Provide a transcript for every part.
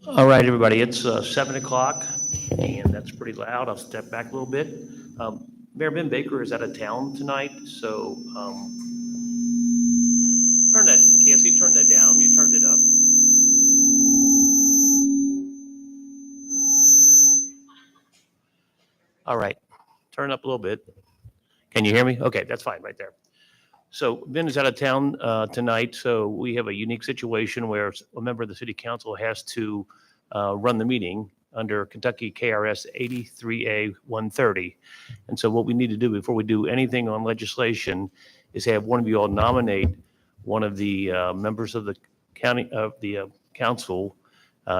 All right, everybody, it's 7 o'clock, and that's pretty loud. I'll step back a little bit. Mayor Ben Baker is out of town tonight, so turn that, Cassie, turn that down. You turned it up. All right, turn it up a little bit. Can you hear me? Okay, that's fine right there. So Ben is out of town tonight, so we have a unique situation where a member of the city council has to run the meeting under Kentucky KRS 83A 130. And so what we need to do before we do anything on legislation is have one of you all nominate one of the members of the council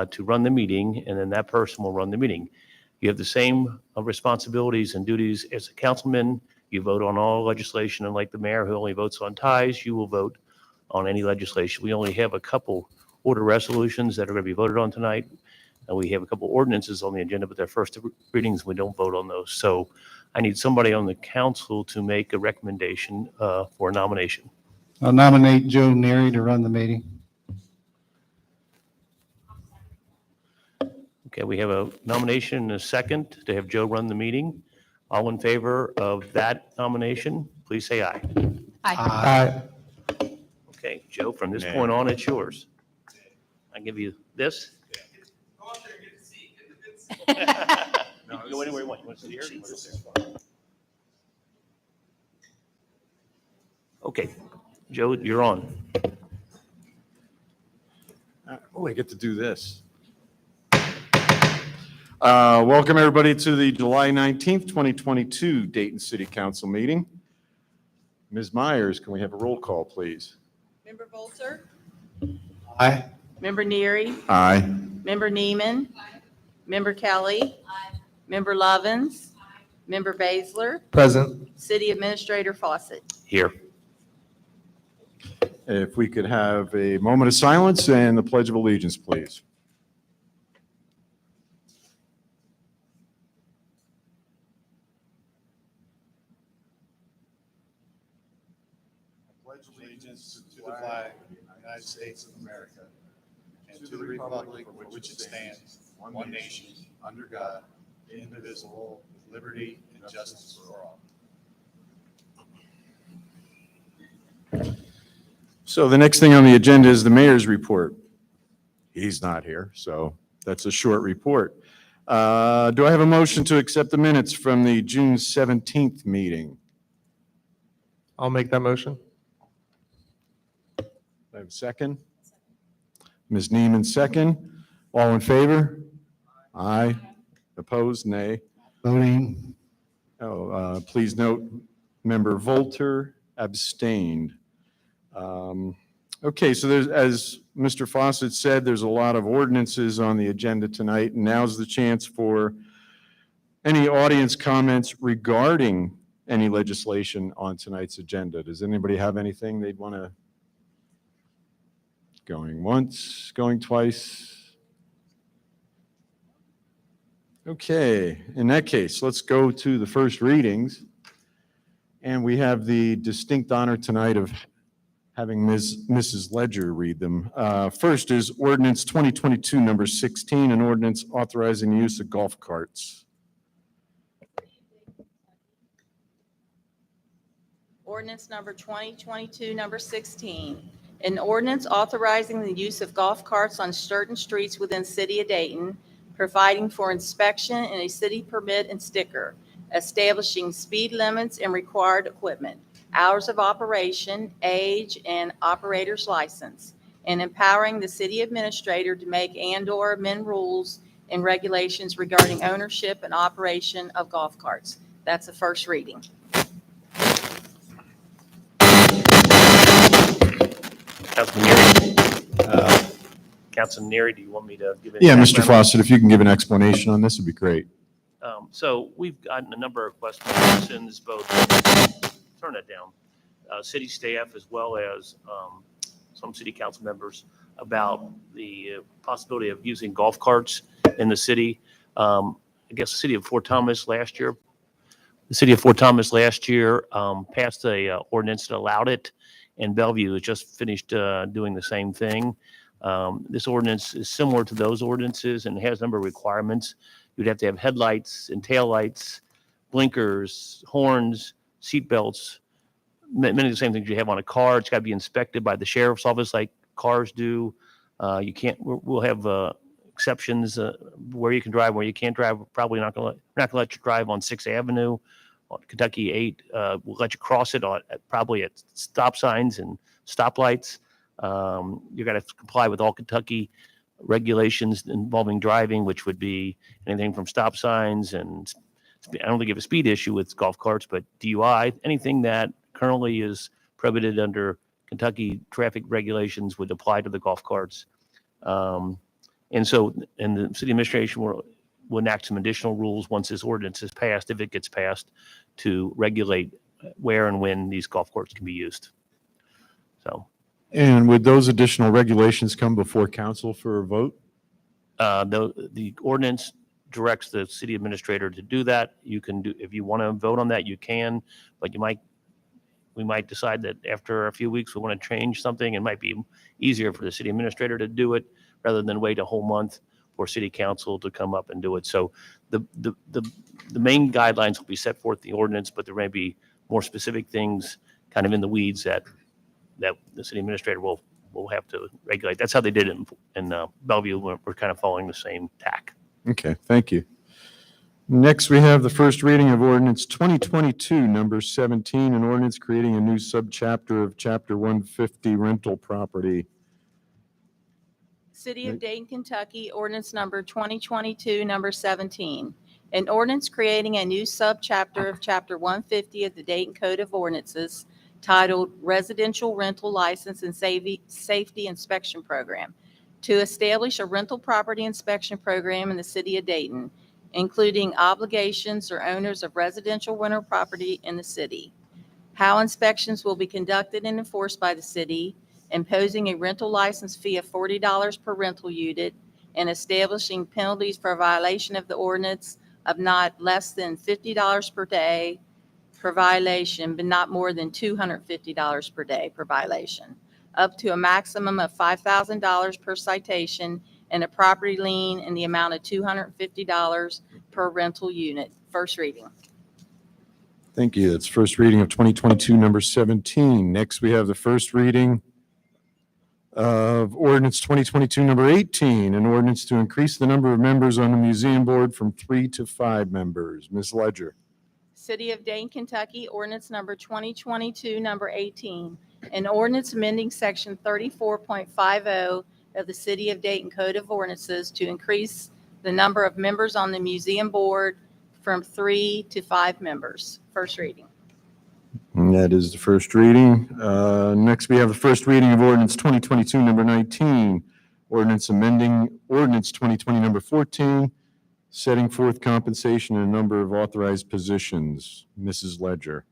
to run the meeting, and then that person will run the meeting. You have the same responsibilities and duties as a councilman. You vote on all legislation, and like the mayor who only votes on ties, you will vote on any legislation. We only have a couple order resolutions that are going to be voted on tonight, and we have a couple ordinances on the agenda, but they're first readings. We don't vote on those. So I need somebody on the council to make a recommendation for a nomination. I'll nominate Joe Neary to run the meeting. Okay, we have a nomination and a second to have Joe run the meeting. All in favor of that nomination, please say aye. Aye. Okay, Joe, from this point on, it's yours. I give you this. Go out there and get a seat. Get the good seat. You can go anywhere you want. You want to sit here? You want to sit there? Okay, Joe, you're on. Oh, I get to do this. Welcome, everybody, to the July 19th, 2022 Dayton City Council meeting. Ms. Myers, can we have a roll call, please? Member Volter? Aye. Member Neary? Aye. Member Neiman? Member Kelly? Member Lovins? Member Baszler? Present. City Administrator Fawcett? Here. If we could have a moment of silence and the Pledge of Allegiance, please. Pledge allegiance to the flag of the United States of America and to the republic for which it stands, one nation, under God, indivisible, with liberty and justice for all. So the next thing on the agenda is the mayor's report. He's not here, so that's a short report. Do I have a motion to accept the minutes from the June 17th meeting? I'll make that motion. Do I have a second? Ms. Neiman, second. All in favor? Aye. Opposed? Nay. Voting. Please note, Member Volter abstained. Okay, so there's, as Mr. Fawcett said, there's a lot of ordinances on the agenda tonight, and now's the chance for any audience comments regarding any legislation on tonight's agenda. Does anybody have anything they'd want to? Going once, going twice. Okay, in that case, let's go to the first readings. And we have the distinct honor tonight of having Mrs. Ledger read them. First is Ordinance 2022, number 16, an ordinance authorizing the use of golf carts. Ordinance number 2022, number 16. An ordinance authorizing the use of golf carts on certain streets within City of Dayton, providing for inspection and a city permit and sticker, establishing speed limits and required equipment, hours of operation, age, and operator's license, and empowering the city administrator to make and/or amend rules and regulations regarding ownership and operation of golf carts. That's the first reading. Councilman Neary. Councilman Neary, do you want me to give it? Yeah, Mr. Fawcett, if you can give an explanation on this, would be great. So we've gotten a number of questions, both, turn that down, city staff as well as some city council members about the possibility of using golf carts in the city. I guess the city of Fort Thomas last year passed a ordinance that allowed it, and Bellevue has just finished doing the same thing. This ordinance is similar to those ordinances and has a number of requirements. You'd have to have headlights and taillights, blinkers, horns, seat belts, many of the same things you have on a car. It's got to be inspected by the sheriff's office like cars do. You can't, we'll have exceptions where you can drive, where you can't drive. We're probably not going to let you drive on 6th Avenue, on Kentucky 8. We'll let you cross it probably at stop signs and stoplights. You got to comply with all Kentucky regulations involving driving, which would be anything from stop signs and I don't think you have a speed issue with golf carts, but DUI, anything that currently is prohibited under Kentucky traffic regulations would apply to the golf carts. And the city administration will enact some additional rules once this ordinance is passed, if it gets passed, to regulate where and when these golf carts can be used. So. And would those additional regulations come before council for a vote? The ordinance directs the city administrator to do that. You can do, if you want to vote on that, you can, but we might decide that after a few weeks, we want to change something. It might be easier for the city administrator to do it rather than wait a whole month for city council to come up and do it. So the main guidelines will be set forth in the ordinance, but there may be more specific things kind of in the weeds that the city administrator will have to regulate. That's how they did it in Bellevue. We're kind of following the same tack. Okay, thank you. Next, we have the first reading of ordinance 2022, number 17, an ordinance creating a new subchapter of chapter 150 rental property. City of Dayton, Kentucky, ordinance number 2022, number 17. An ordinance creating a new subchapter of chapter 150 of the Dayton Code of Ordinances titled Residential Rental License and Safety Inspection Program to establish a rental property inspection program in the city of Dayton, including obligations or owners of residential rental property in the city. How inspections will be conducted and enforced by the city, imposing a rental license fee of $40 per rental unit, and establishing penalties for violation of the ordinance of not less than $50 per day per violation, but not more than $250 per day per violation, up to a maximum of $5,000 per citation, and a property lien in the amount of $250 per rental unit. First reading. Thank you. That's first reading of 2022, number 17. Next, we have the first reading of ordinance 2022, number 18, an ordinance to increase the number of members on the museum board from 3 to 5 members. Ms. Ledger. City of Dayton, Kentucky, ordinance number 2022, number 18. An ordinance amending section 34.50 of the City of Dayton Code of Ordinances to increase the number of members on the museum board from 3 to 5 members. First reading. And that is the first reading. Next, we have the first reading of ordinance 2022, number 19, ordinance amending ordinance 2020, number 14, setting forth compensation and a number of authorized positions. Mrs. Ledger.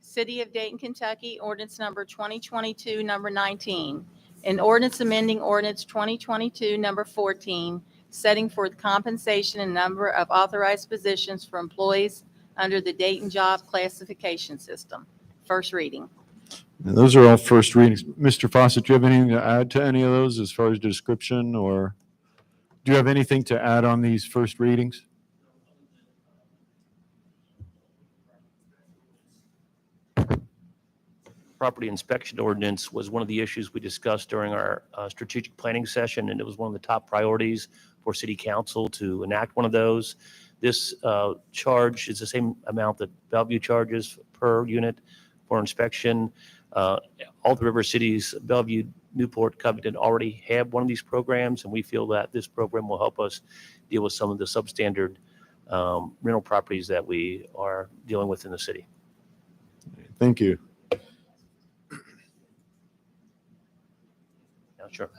City of Dayton, Kentucky, ordinance number 2022, number 19. An ordinance amending ordinance 2022, number 14, setting forth compensation and number of authorized positions for employees under the Dayton Job Classification System. First reading. And those are all first readings. Mr. Fawcett, do you have anything to add to any of those as far as description, or do you have anything to add on these first readings? Property inspection ordinance was one of the issues we discussed during our strategic planning session, and it was one of the top priorities for city council to enact one of those. This charge is the same amount that Bellevue charges per unit for inspection. All the river cities, Bellevue, Newport, Covington already have one of these programs, and we feel that this program will help us deal with some of the substandard rental properties that we are dealing with in the city. Thank you. Yeah, sure.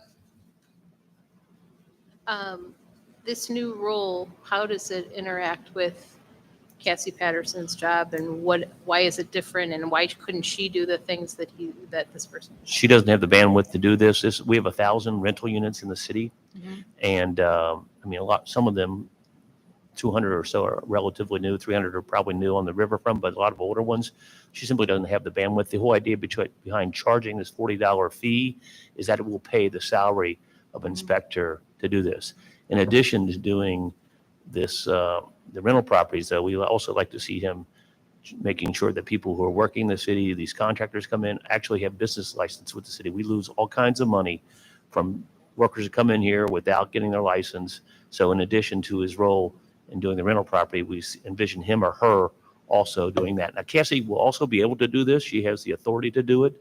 This new role, how does it interact with Cassie Patterson's job, and why is it different, and why couldn't she do the things that this person? She doesn't have the bandwidth to do this. We have 1,000 rental units in the city, and I mean, some of them, 200 or so are relatively new, 300 are probably new on the riverfront, but a lot of older ones, she simply doesn't have the bandwidth. The whole idea behind charging this $40 fee is that it will pay the salary of inspector to do this. In addition to doing this, the rental properties, though, we also like to see him making sure that people who are working in the city, these contractors come in, actually have business license with the city. We lose all kinds of money from workers that come in here without getting their license. So in addition to his role in doing the rental property, we envision him or her also doing that. Now, Cassie will also be able to do this. She has the authority to do it.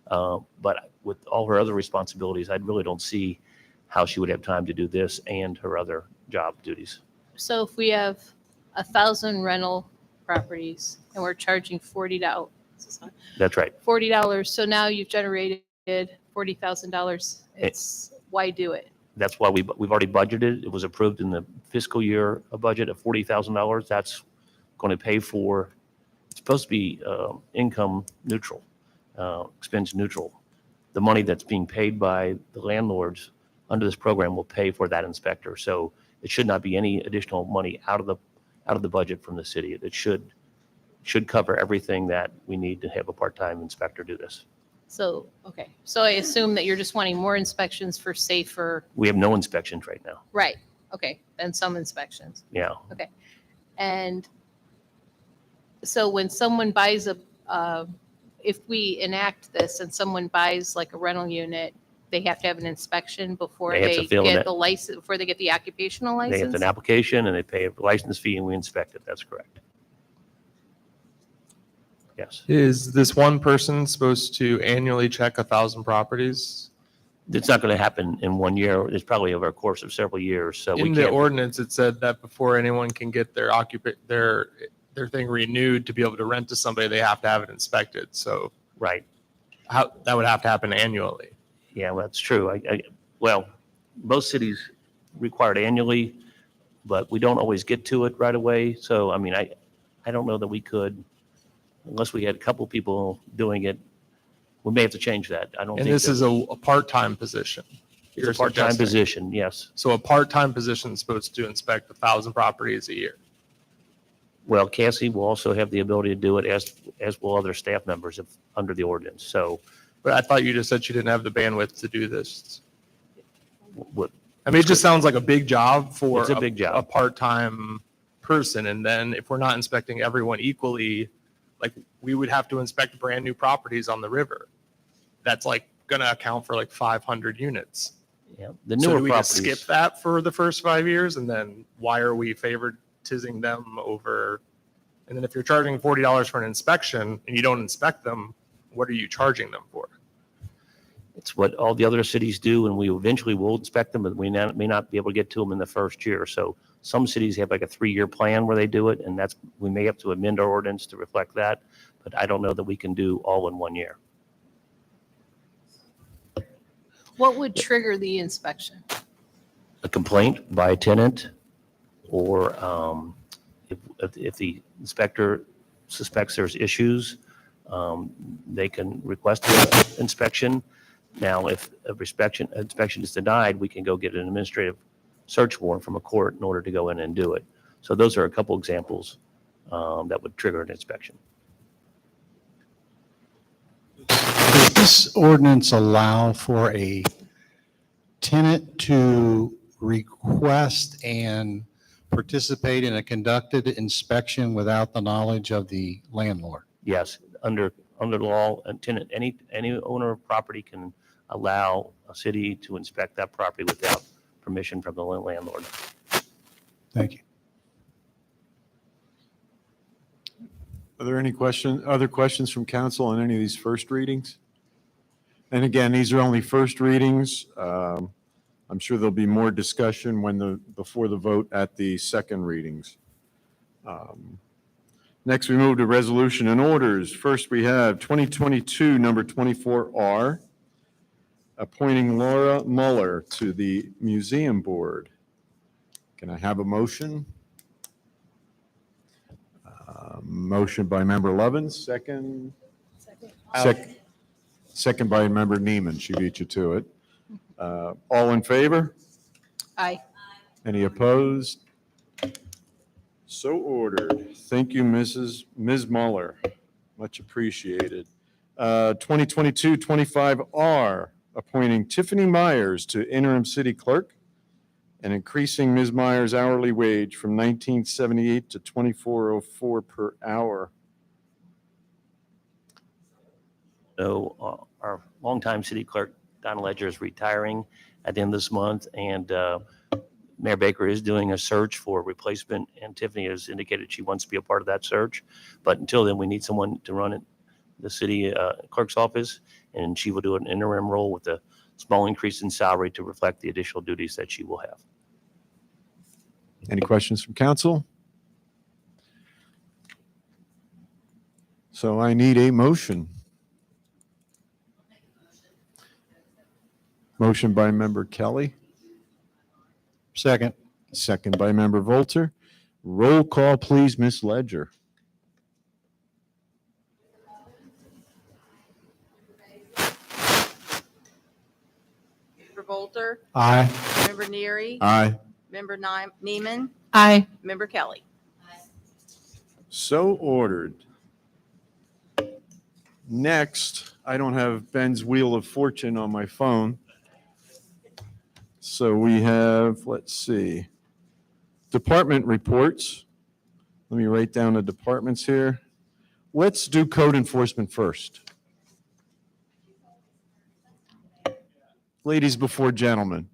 But with all her other responsibilities, I really don't see how she would have time to do this and her other job duties. So if we have 1,000 rental properties and we're charging $40, That's right. $40, so now you've generated $40,000. It's, why do it? That's why we've already budgeted. It was approved in the fiscal year, a budget of $40,000. That's going to pay for, it's supposed to be income neutral, expense neutral. The money that's being paid by the landlords under this program will pay for that inspector. So it should not be any additional money out of the budget from the city. It should cover everything that we need to have a part-time inspector do this. So, okay. So I assume that you're just wanting more inspections for safer, We have no inspections right now. right? Okay, then some inspections. Yeah. And so when someone buys if we enact this and someone buys like a rental unit, they have to have an inspection before They have to they fill in get it. the license, before they get the occupational They have license? an application and they pay a license fee and we inspect it. That's correct. Yes. Is this one person supposed to annually check 1,000 properties? It's not going to happen in 1 year. It's probably over a course of several years. So we In the can't. ordinance, it said that before anyone can get their their thing renewed to be able to rent to somebody, they have to have it inspected. So Right. how, that would have to happen annually. Yeah, well, that's true. Well, most cities require it annually, but we don't always get to it right away. So, I mean, I don't know that we could, unless we had a couple people doing it. We may have to change that. I don't And think this is a part-time position. it's a you're part-time suggesting. position. Yes. So a part-time position is supposed to inspect 1,000 properties a year. Well, Cassie will also have the ability to do it as will other staff members if under the ordinance. So, But I thought you just said she didn't have the bandwidth to do this. what, I mean, it just sounds like a big job for It's a big job. a part-time person. And then if we're not inspecting everyone equally, like we would have to inspect brand new properties on the river. That's like going to account for like 500 units. yeah, the So newer do we just skip properties. that for the first 5 years? And then why are we favoritising them over? And then if you're charging $40 for an inspection and you don't inspect them, what are you charging them for? It's what all the other cities do, and we eventually will inspect them, but we may not be able to get to them in the first year. So some cities have like a 3-year plan where they do it, and we may have to amend our ordinance to reflect that, but I don't know that we can do all in 1 year. What would trigger the inspection? A complaint by a tenant, or if the inspector suspects there's issues, they can request an inspection. Now, if a inspection is denied, we can go get an administrative search warrant from a court in order to go in and do it. So those are a couple examples that would trigger an inspection. Does this ordinance allow for a tenant to request and participate in a conducted inspection without the knowledge of the landlord? Yes, under the law, a tenant, any owner of property can allow a city to inspect that property without permission from the landlord. Thank you. Are there any other questions from council on any of these first readings? And again, these are only first readings. I'm sure there'll be more discussion before the vote at the second readings. Next, we move to resolution and orders. First, we have 2022, number 24R, appointing Laura Muller to the Museum Board. Can I have a motion? Motion by member Lovins, second. Second by member Neiman. She beat you to it. All in favor? Aye. Any opposed? So ordered. Thank you, Ms. Muller. Much appreciated. 2022-25R, appointing Tiffany Myers to interim city clerk and increasing Ms. Myers' hourly wage from $19.78 to $24.04 per hour. So our longtime city clerk, Donna Ledger, is retiring at the end of this month, and Mayor Baker is doing a search for a replacement, and Tiffany has indicated she wants to be a part of that search. But until then, we need someone to run it, the city clerk's office, and she will do an interim role with a small increase in salary to reflect the additional duties that she will have. Any questions from council? So I need a motion. Motion by member Kelly, Second. second by member Volter. Roll call, please, Ms. Ledger. Member Volter, Aye. Member Neary, Aye. Member Neiman, Aye. Member Kelly. So ordered. Next, I don't have Ben's Wheel of Fortune on my phone. So we have, let's see, department reports. Let me write down the departments here. Let's do code enforcement first. Ladies before gentlemen.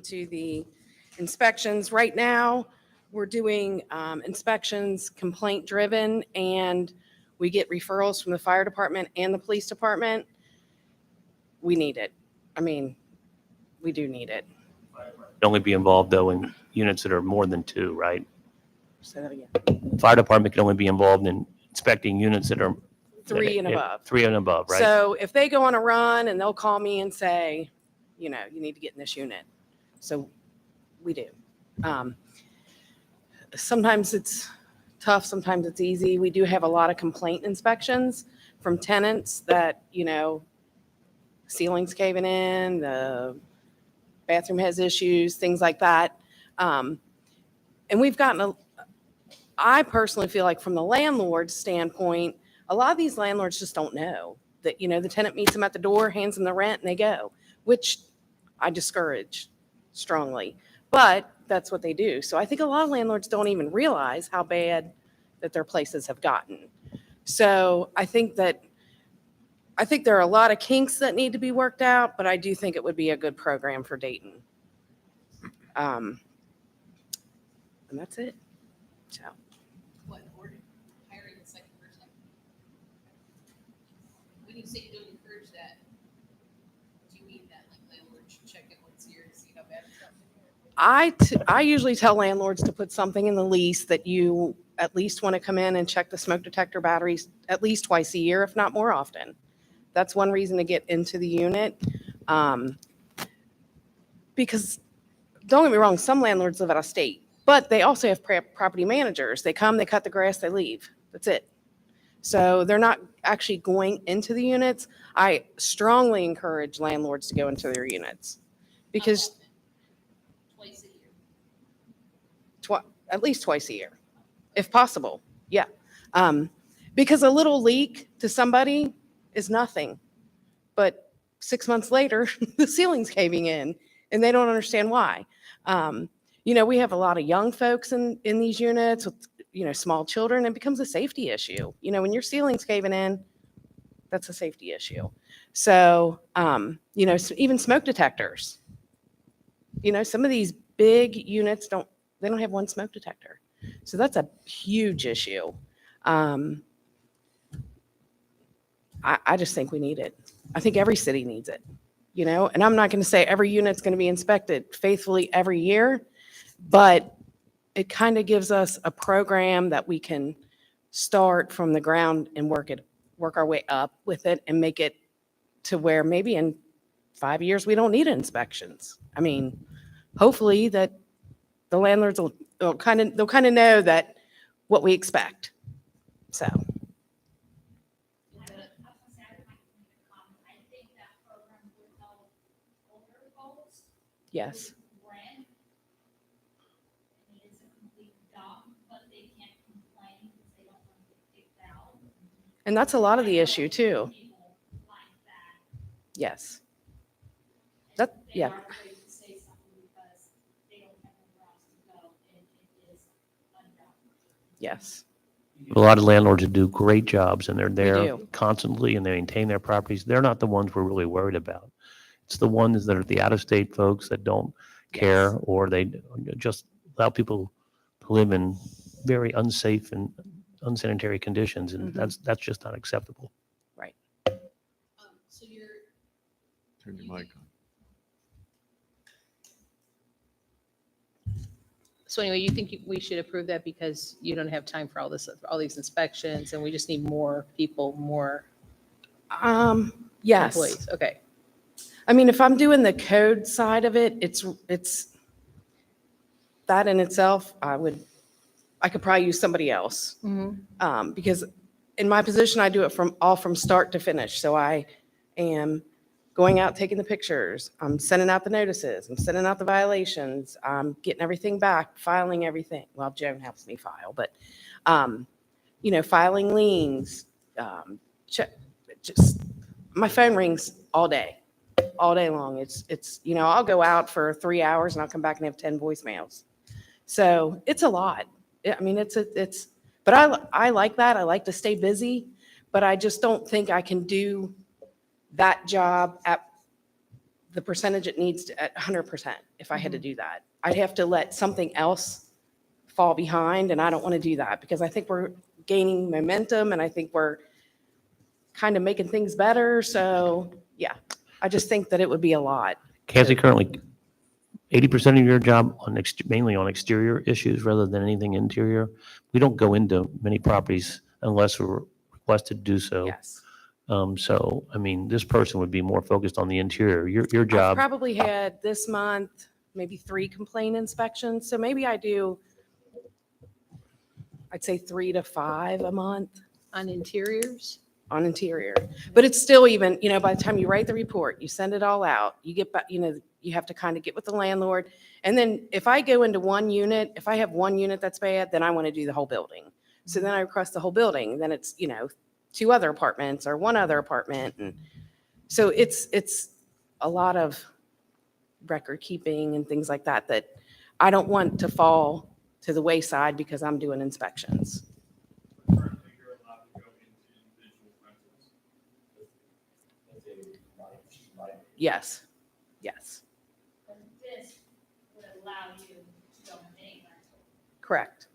To the inspections. Right now, we're doing inspections complaint driven, and we get referrals from the fire department and the police department. We need it. I mean, we do need it. Only be involved, though, in units that are more than two, right? Say that again. Fire department can only be involved in inspecting units that are 3 and above. 3 and above, right? So if they go on a run and they'll call me and say, you know, you need to get in this unit. So we do. Sometimes it's tough, sometimes it's easy. We do have a lot of complaint inspections from tenants that, you know, ceilings caving in, the bathroom has issues, things like that. And we've gotten I personally feel like from the landlord's standpoint, a lot of these landlords just don't know that, you know, the tenant meets them at the door, hands them the rent, and they go, which I discourage strongly. But that's what they do. So I think a lot of landlords don't even realize how bad that their places have gotten. So I think there are a lot of kinks that need to be worked out, but I do think it would be a good program for Dayton. And that's it. So. What, order, hiring a second person? When you say don't encourage that, do you mean that like landlords should check it once a year to see how bad it's gotten? I usually tell landlords to put something in the lease that you at least want to come in and check the smoke detector batteries at least twice a year, if not more often. That's one reason to get into the unit. Because don't get me wrong, some landlords live out of state, but they also have property managers. They come, they cut the grass, they leave. That's it. So they're not actually going into the units. I strongly encourage landlords to go into their units because Twice a year. at least twice a year, if possible. Yeah. Because a little leak to somebody is nothing. But 6 months later, the ceiling's caving in and they don't understand why. You know, we have a lot of young folks in these units with, you know, small children. It becomes a safety issue. You know, when your ceiling's caving in, that's a safety issue. So, you know, even smoke detectors. You know, some of these big units don't have one smoke detector. So that's a huge issue. I just think we need it. I think every city needs it, you know, and I'm not going to say every unit's going to be inspected faithfully every year, but it kind of gives us a program that we can start from the ground and work our way up with it and make it to where maybe in 5 years we don't need inspections. I mean, hopefully that the landlords they'll kind of know that what we expect. So. Yes. And that's a lot of the issue too. Yes. That, yeah. Yes. A lot of landlords that do great jobs and they're there do. constantly and they maintain their properties. They're not the ones we're really worried about. It's the ones that are the out-of-state folks that don't care, or they just allow people to live in very unsafe and unsanitary conditions, and Mhm. that's just not acceptable. Right. So you're, Turn your mic on. so anyway, you think we should approve that because you don't have time for all this, all these inspections, and we just need more people, more Yes. employees? Okay. I mean, if I'm doing the code side of it, it's that in itself, I could probably use somebody else. Because in my position, I do it from start to finish. So I am going out, taking the pictures. I'm sending out the notices. I'm sending out the violations. I'm getting everything back, filing everything. Well, Joan helps me file, but, filing liens, just, my phone rings all day long. It's, I'll go out for 3 hours and I'll come back and have 10 voicemails. So it's a lot. I mean, but I like that. I like to stay busy, but I just don't think I can do that job at the percentage it needs to, at 100%. If I had to do that, I'd have to let something else fall behind. And I don't want to do that because I think we're gaining momentum and I think we're kind of making things better. So yeah, I just think that it would be a lot. Kathy, currently 80% of your job mainly on exterior issues rather than anything interior. We don't go into many properties unless we're requested to do so. Yes. So, I mean, this person would be more focused on the interior. Your I've job, probably had this month, maybe 3 complaint inspections. So maybe I'd say 3 to 5 a month On interiors? on interior. But it's still even, by the time you write the report, you send it all out, you get back, you have to kind of get with the landlord. And then if I go into one unit, if I have one unit that's bad, then I want to do the whole building. So then I request the whole building. Then it's, 2 other apartments or 1 other apartment. And so it's a lot of record keeping and things like that, that I don't want to fall to the wayside because I'm doing inspections. Currently, you're allowed to go into individual rentals. Yes. Yes. This would allow you to go in any rental. Correct.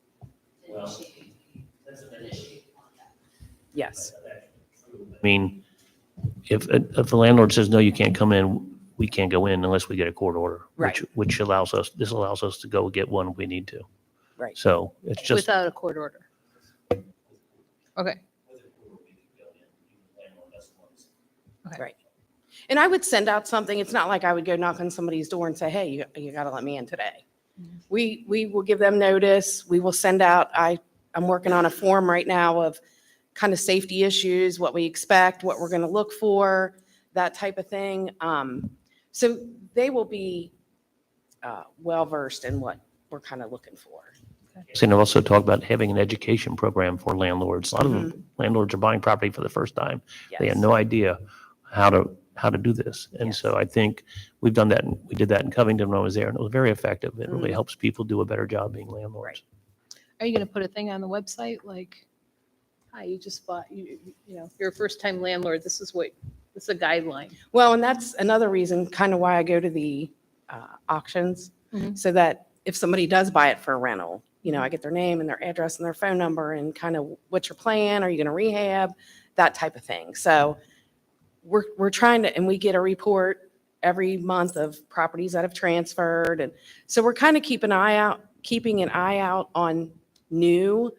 Yes. I mean, if the landlord says, no, you can't come in, we can't go in unless we get a court order. Right. Which allows us to go get one if we need to. Right. So it's just. Without a court order? Okay. Right. And I would send out something. It's not like I would go knock on somebody's door and say, hey, you got to let me in today. We will give them notice. We will send out, I'm working on a form right now of kind of safety issues, what we expect, what we're going to look for, that type of thing. So they will be well-versed in what we're kind of looking for. And I've also talked about having an education program for landlords. A lot of landlords are buying property for the first time. They have Yes. no idea how to do this. And Yes. so I think we've done that. We did that in Covington when I was there, and it was very effective. It really helps people do a better job being landlords. Are you going to put a thing on the website like, hi, you just bought, you're a first-time landlord, this is a guideline? Well, and that's another reason kind of why I go to the auctions, so that if somebody does buy it for a rental, I get their name and their address and their phone number and kind of what's your plan? Are you going to rehab? That type of thing. So we're trying to, and we get a report every month of properties that have transferred. And so we're kind of keeping an eye out on new,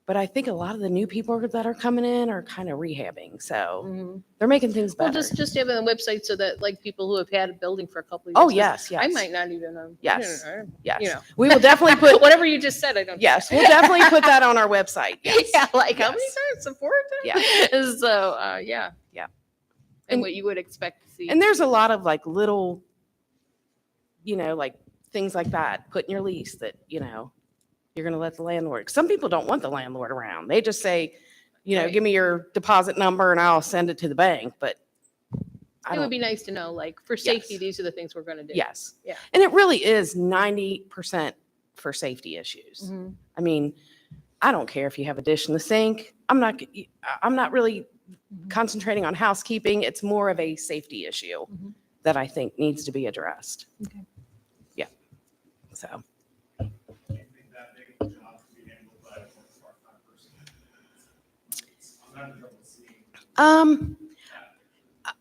but I think a lot of the new people that are coming in are kind of rehabbing. So they're making things Well, better. just have it on the website so that like people who have had a building for a couple of years. Oh, 'cause yes, yes. I might not even know. Yes, yes. You know. We will definitely put, Whatever you just said, I don't. yes, we'll definitely put that on our website. Yes. Yeah, like how many Yes. times? 4 Yeah. times? So, yeah. Yeah. And what you would expect to see. And there's a lot of like little, like things like that, put in your lease that, you're going to let the landlord, some people don't want the landlord around. They just say, Right. give me your deposit number and I'll send it to the bank, but I It would don't, be nice to know, like, for safety, Yes. these are the things we're going to do. yes. Yeah. And it really is 90% for safety issues. Mhm. I mean, I don't care if you have a dish in the sink. I'm not really concentrating on housekeeping. It's more of a safety issue Mhm. that I think needs to be addressed. Okay. Yeah. So, Do you think that big of a job to be handled by a part-time person? I'm having trouble seeing um, that.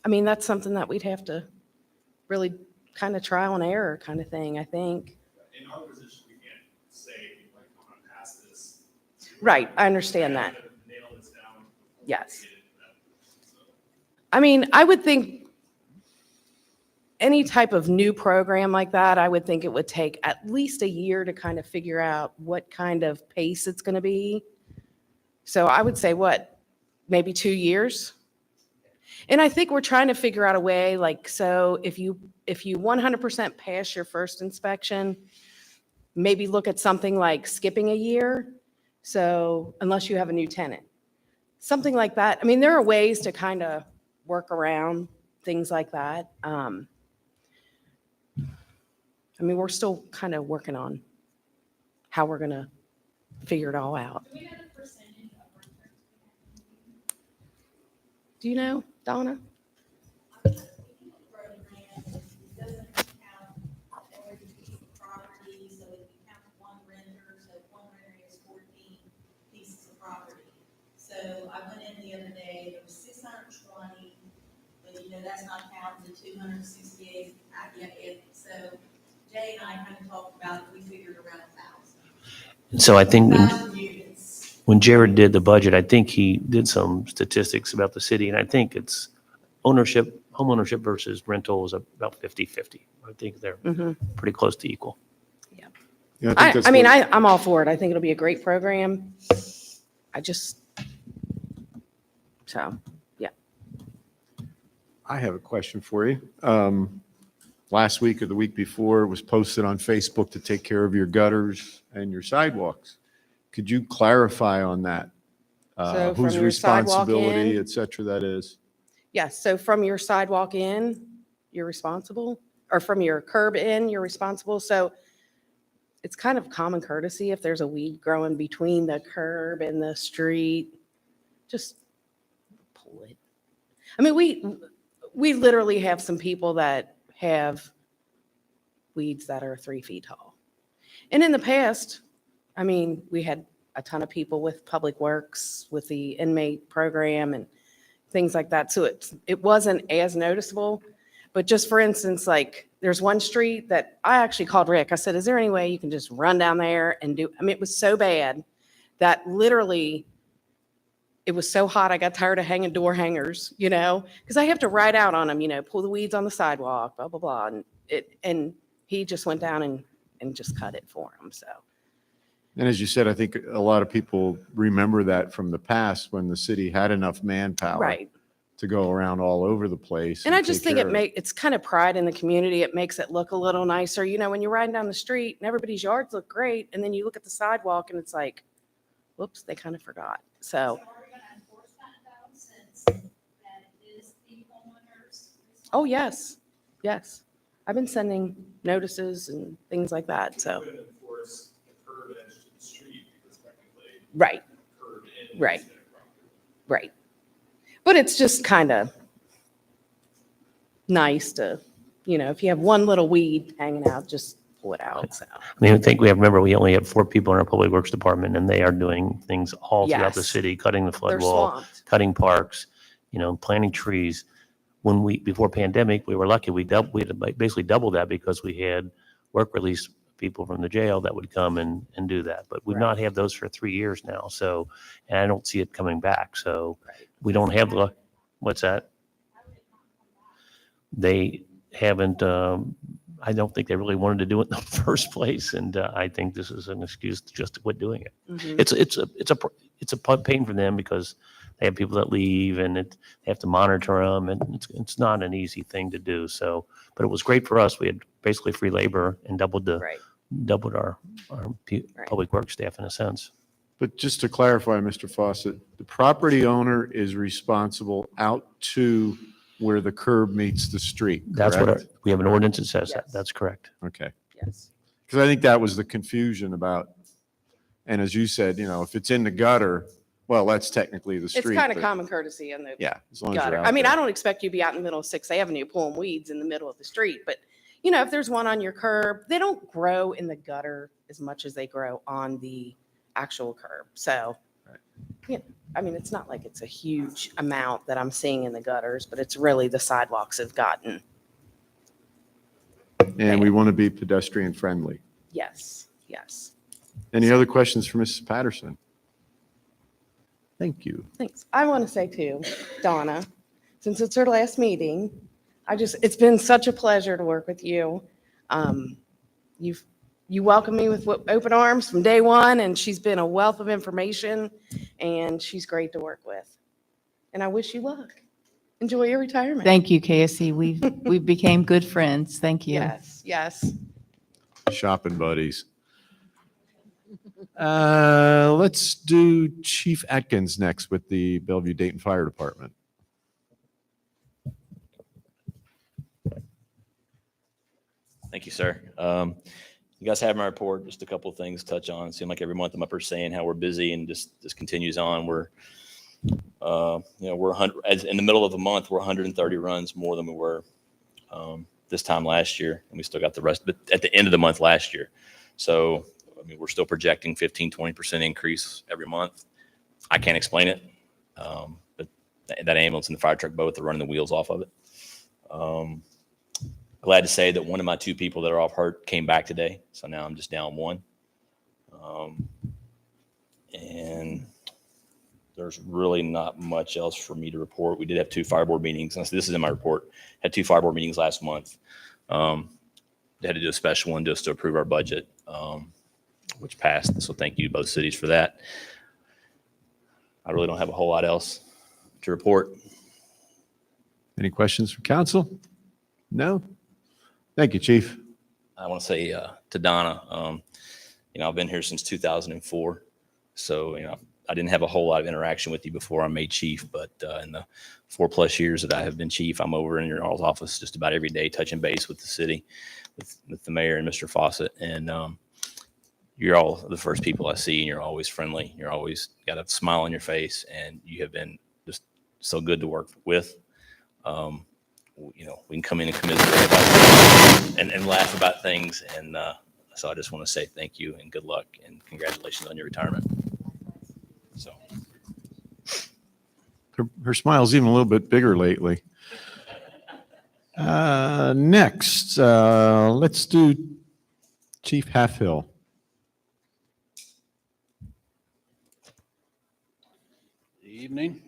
I mean, that's something that we'd have to really kind of trial and error kind of thing, I think. In our position, we can't say, like, I'm gonna pass this. Right, I understand that. We have to nail this down before we Yes. get into that position, so. I mean, I would think any type of new program like that, I would think it would take at least a year to kind of figure out what kind of pace it's going to be. So I would say maybe 2 years? And I think we're trying to figure out a way, like, so if you 100% pass your first inspection, maybe look at something like skipping a year. So unless you have a new tenant, something like that. I mean, there are ways to kind of work around things like that. I mean, we're still kind of working on how we're going to figure it all out. Do we have a percentage of returns? Do you know, Donna? Program, it doesn't count every piece of property, so if you count one renter, so one renter is 14 pieces of property. So I went in the other day, there was 620, but that's not counting the 268. So Jay and I kind of talked about it, we figured around 1,000. And so I think 1,000 units. when Jared did the budget, I think he did some statistics about the city, and I think it's home ownership versus rental is about 50-50. I think they're pretty close to equal. Yeah, I think that's I mean, what- I'm all for it. I think it'll be a great program. So, yeah. I have a question for you. Last week or the week before, it was posted on Facebook to take care of your gutters and your sidewalks. Could you clarify on that? So Whose from your sidewalk responsibility, in- et cetera, that is? Yes, so from your sidewalk in, you're responsible, or from your curb in, you're responsible. So it's kind of common courtesy if there's a weed growing between the curb and the street, just pull it. I mean, we literally have some people that have weeds that are 3 feet tall. And in the past, I mean, we had a ton of people with Public Works, with the inmate program and things like that. So it wasn't as noticeable. But just for instance, like there's one street that I actually called Rick. I said, is there any way you can just run down there and do, I mean, it was so bad that literally it was so hot. I got tired of hanging door hangers, because I have to ride out on them, pull the weeds on the sidewalk, blah, blah, blah. And he just went down and just cut it for him. So. And as you said, I think a lot of people remember that from the past when the city had enough manpower Right. to go around all over the place. And I just take think care of it's kind of pride in the community. It makes it look a little nicer. When you're riding down the street and everybody's yards look great, and then you look at the sidewalk and it's like, whoops, they kind of forgot. So, So are we gonna enforce that though, since that is the homeowner's? oh, yes, yes. I've been sending notices and things like that. So, We couldn't enforce the curb edge to the street because technically right, curb in. Right. is their property. right. But it's just kind of nice to, if you have one little weed hanging out, just pull it out. So, I mean, I think remember, we only have 4 people in our Public Works Department, and they are doing things all throughout the Yes. city, cutting the flood they're wall, swamped. cutting parks, planting trees. Before pandemic, we were lucky. We had basically doubled that because we had work release people from the jail that would come and do that. But we've not had those for 3 years now. So, and I don't see it coming back. So we don't have what's that? They haven't, I don't think they really wanted to do it in the first place. And I think this is an excuse just to quit doing it. Mhm. It's a pain for them because they have people that leave and they have to monitor them, and it's not an easy thing to do. So, but it was great for us. We had basically free labor and doubled Right. our Right. public works staff in a sense. But just to clarify, Mr. Fawcett, the property owner is responsible out to where the curb meets the street, That's what, correct? we have an ordinance that says that. Yes. That's correct. Okay. Yes. Because I think that was the confusion about, and as you said, if it's in the gutter, well, that's technically the street. It's kind of but- common courtesy in the Yeah, as long as gutter. you're out I mean, there. I don't expect you to be out in the middle of 6th Avenue pulling weeds in the middle of the street, but if there's one on your curb, they don't grow in the gutter as much as they grow on the actual curb. So, I mean, it's not like it's a huge amount that I'm seeing in the gutters, but it's really the sidewalks have gotten, And we want to be pedestrian friendly. yes, yes. Any other questions for Mrs. Patterson? Thank you. Thanks. I want to say too, Donna, since it's her last meeting, it's been such a pleasure to work with you. You welcomed me with open arms from day one, and she's been a wealth of information, and she's great to work with. And I wish you luck. Enjoy your retirement. Thank you, KSC. We became good friends. Thank you. Yes, yes. Shopping buddies. Let's do Chief Atkins next with the Bellevue Dayton Fire Department. Thank you, sir. You guys have my report. Just a couple of things to touch on. It seemed like every month I'm up here saying how we're busy, and just this continues on. We're 100 in the middle of the month. We're 130 runs more than we were this time last year, and we still got the rest. But at the end of the month last year, so I mean, we're still projecting 15-20% increase every month. I can't explain it, but that ambulance and the fire truck both are running the wheels off of it. Glad to say that one of my 2 people that are off hurt came back today. So now I'm just down 1. And there's really not much else for me to report. We did have 2 fire board meetings. And this is in my report. Had 2 fire board meetings last month. They had to do a special one just to approve our budget, which passed. So thank you to both cities for that. I really don't have a whole lot else to report. Any questions from council? No? Thank you, Chief. I want to say to Donna, I've been here since 2004. So, I didn't have a whole lot of interaction with you before I made chief, but in the 4+ years that I have been chief, I'm over in your all's office just about every day, touching base with the city, with the mayor and Mr. Fawcett. And you're all the first people I see, and you're always friendly. You're always got a smile on your face, and you have been just so good to work with. We can come in and commiserate about and laugh about things. And so I just want to say thank you and good luck and congratulations on your retirement. So Her smile's even a little bit bigger lately. Next, let's do Chief Halfhill. Evening.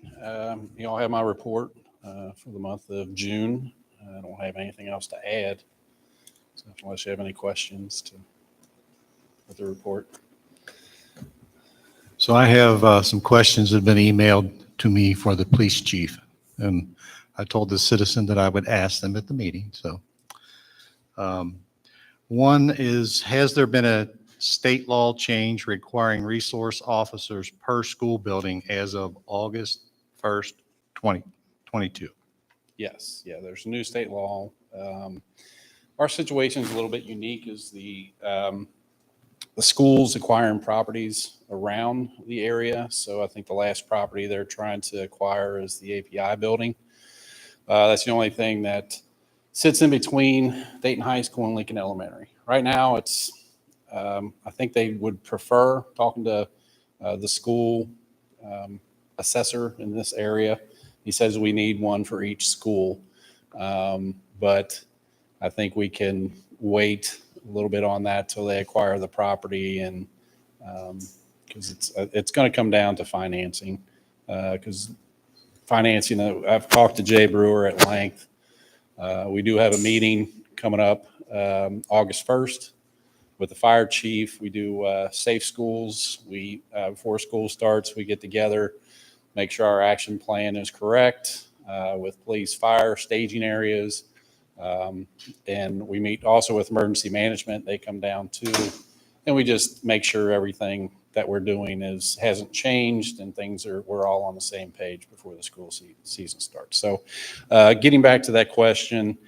You all have my report for the month of June. I don't have anything else to add. So unless you have any questions with the report. So I have some questions that have been emailed to me for the police chief. And I told the citizen that I would ask them at the meeting. So one is, has there been a state law change requiring resource officers per school building as of August 1st, 2022? Yes, there's a new state law. Our situation is a little bit unique as the schools acquiring properties around the area. So I think the last property they're trying to acquire is the API building. That's the only thing that sits in between Dayton High School and Lincoln Elementary. Right now, it's I think they would prefer talking to the school assessor in this area. He says we need one for each school, but I think we can wait a little bit on that till they acquire the property, and because it's going to come down to financing. Because financing, I've talked to Jay Brewer at length. We do have a meeting coming up August 1st with the fire chief. We do safe schools. We before school starts, we get together, make sure our action plan is correct with police, fire, staging areas. And we meet also with emergency management. They come down too. And we just make sure everything that we're doing hasn't changed, and we're all on the same page before the school season starts. So getting back to that question,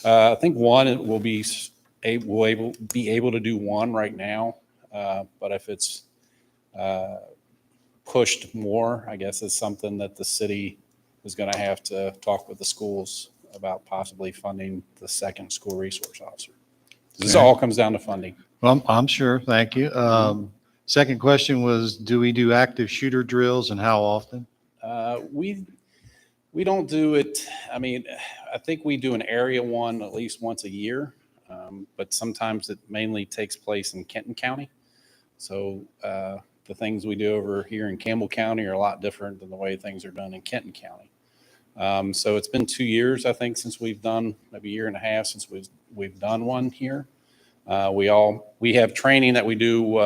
I think one, we'll be able to do one right now, but if it's pushed more, I guess it's something that the city is going to have to talk with the schools about possibly funding the second school resource officer. This all comes down to funding. Well, I'm sure. Thank you. Second question was, do we do active shooter drills and how often? We don't do it. I mean, I think we do an area one at least once a year, but sometimes it mainly takes place in Kenton County. So the things we do over here in Campbell County are a lot different than the way things are done in Kenton County. So it's been 2 years, I think, since we've done, maybe a year and a half since we've done one here. We have training that we do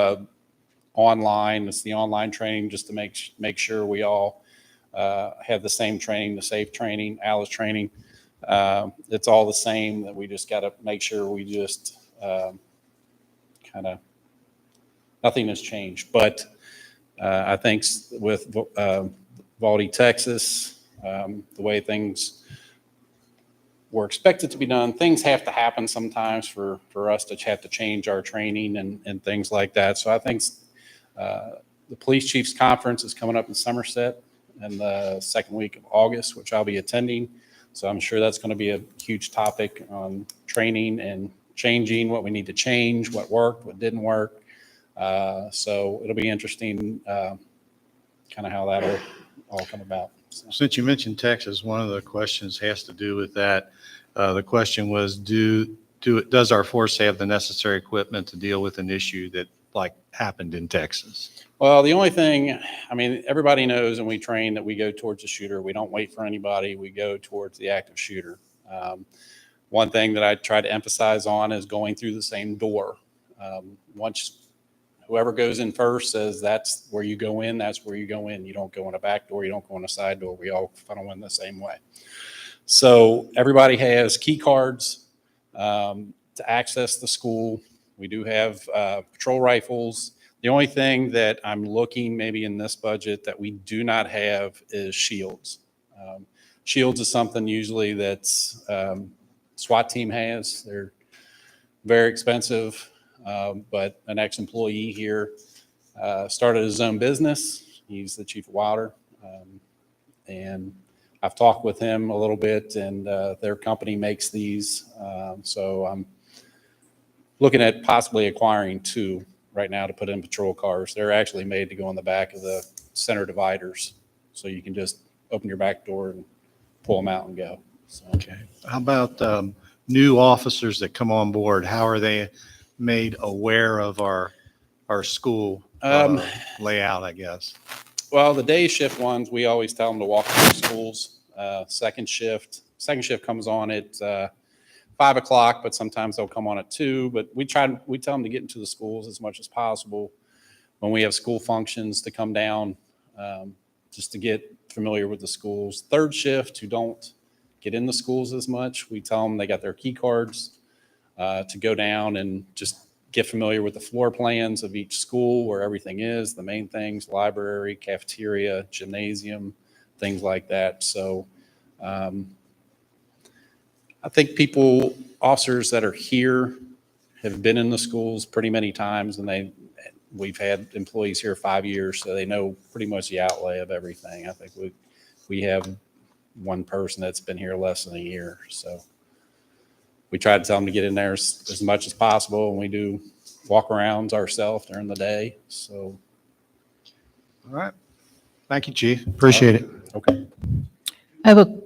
online. It's the online training just to make sure we all have the same training, the safe training, Alice training. It's all the same, that we just got to make sure we just kind of, nothing has changed. But I think with Valdy, Texas, the way things were expected to be done, things have to happen sometimes for us to have to change our training and things like that. So I think the police chiefs conference is coming up in Somerset in the second week of August, which I'll be attending. So I'm sure that's going to be a huge topic on training and changing what we need to change, what worked, what didn't work. So it'll be interesting kind of how that'll all come about. So. Since you mentioned Texas, one of the questions has to do with that. The question was, does our force have the necessary equipment to deal with an issue that like happened in Texas? Well, the only thing, I mean, everybody knows, and we train, that we go towards the shooter. We don't wait for anybody. We go towards the active shooter. One thing that I try to emphasize on is going through the same door. Once whoever goes in first says that's where you go in, that's where you go in. You don't go in a back door. You don't go in a side door. We all funnel in the same way. So everybody has key cards to access the school. We do have patrol rifles. The only thing that I'm looking maybe in this budget that we do not have is shields. Shields is something usually that's SWAT team has. They're very expensive, but an ex-employee here started his own business. He's the chief of Wilder, and I've talked with him a little bit, and their company makes these. So I'm looking at possibly acquiring 2 right now to put in patrol cars. They're actually made to go on the back of the center dividers, so you can just open your back door and pull them out and go. So. Okay. How about new officers that come on board? How are they made aware of our school layout, I guess? Well, the day shift ones, we always tell them to walk through schools. Second shift comes on at 5 o'clock, but sometimes they'll come on at 2. But we tell them to get into the schools as much as possible when we have school functions, to come down just to get familiar with the schools. Third shift, who don't get in the schools as much, we tell them they got their key cards to go down and just get familiar with the floor plans of each school, where everything is, the main things, library, cafeteria, gymnasium, things like that. So I think officers that are here have been in the schools pretty many times, and we've had employees here 5 years, so they know pretty much the outlay of everything. I think we have one person that's been here less than a year. So we try to tell them to get in there as much as possible, and we do walk-arounds ourselves during the day. So. All right. Thank you, Chief. Appreciate it. Okay. I have a,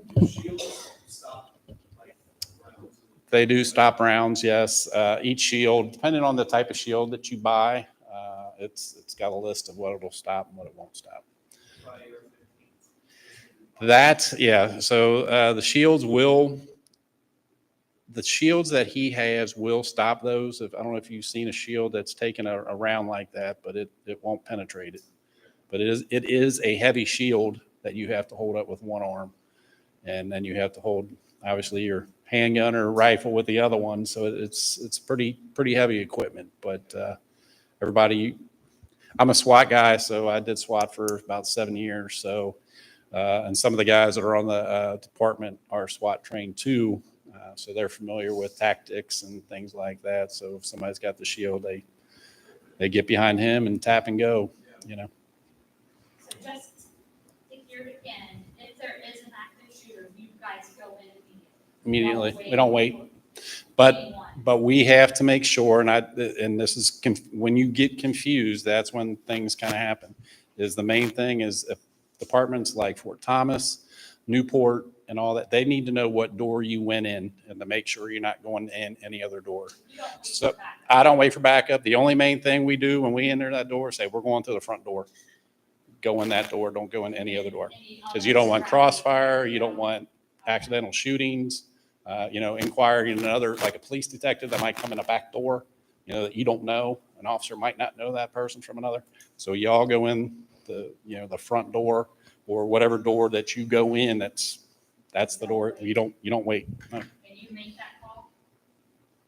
They do stop rounds, yes. Each shield, depending on the type of shield that you buy, it's got a list of what it'll stop and what it won't stop. Yeah. So the shields that he has will stop those. I don't know if you've seen a shield that's taken a round like that, but it won't penetrate it. But it is a heavy shield that you have to hold up with one arm, and then you have to hold, obviously, your handgun or rifle with the other one. So it's pretty heavy equipment. But everybody, I'm a SWAT guy, so I did SWAT for about 7 years. So, and some of the guys that are on the department are SWAT trained too. So they're familiar with tactics and things like that. So if somebody's got the shield, they get behind him and tap and go, you know. So just to hear it again, if there is an active shooter, you guys go in immediately. Immediately. We don't wait. But we have to make sure, and this is, when you get confused, that's when things kind of happen, is the main thing is if departments like Fort Thomas, Newport, and all that, they need to know what door you went in and to make sure you're not going in any other door. So I don't wait for backup. The only main thing we do when we enter that door is say, we're going to the front door. Go in that door. Don't go in any other door. Because you don't want crossfire. You don't want accidental shootings. Inquiring another, like a police detective that might come in a back door, that you don't know. An officer might not know that person from another. So you all go in the front door or whatever door that you go in. That's the door. You don't wait. No. And you make that call?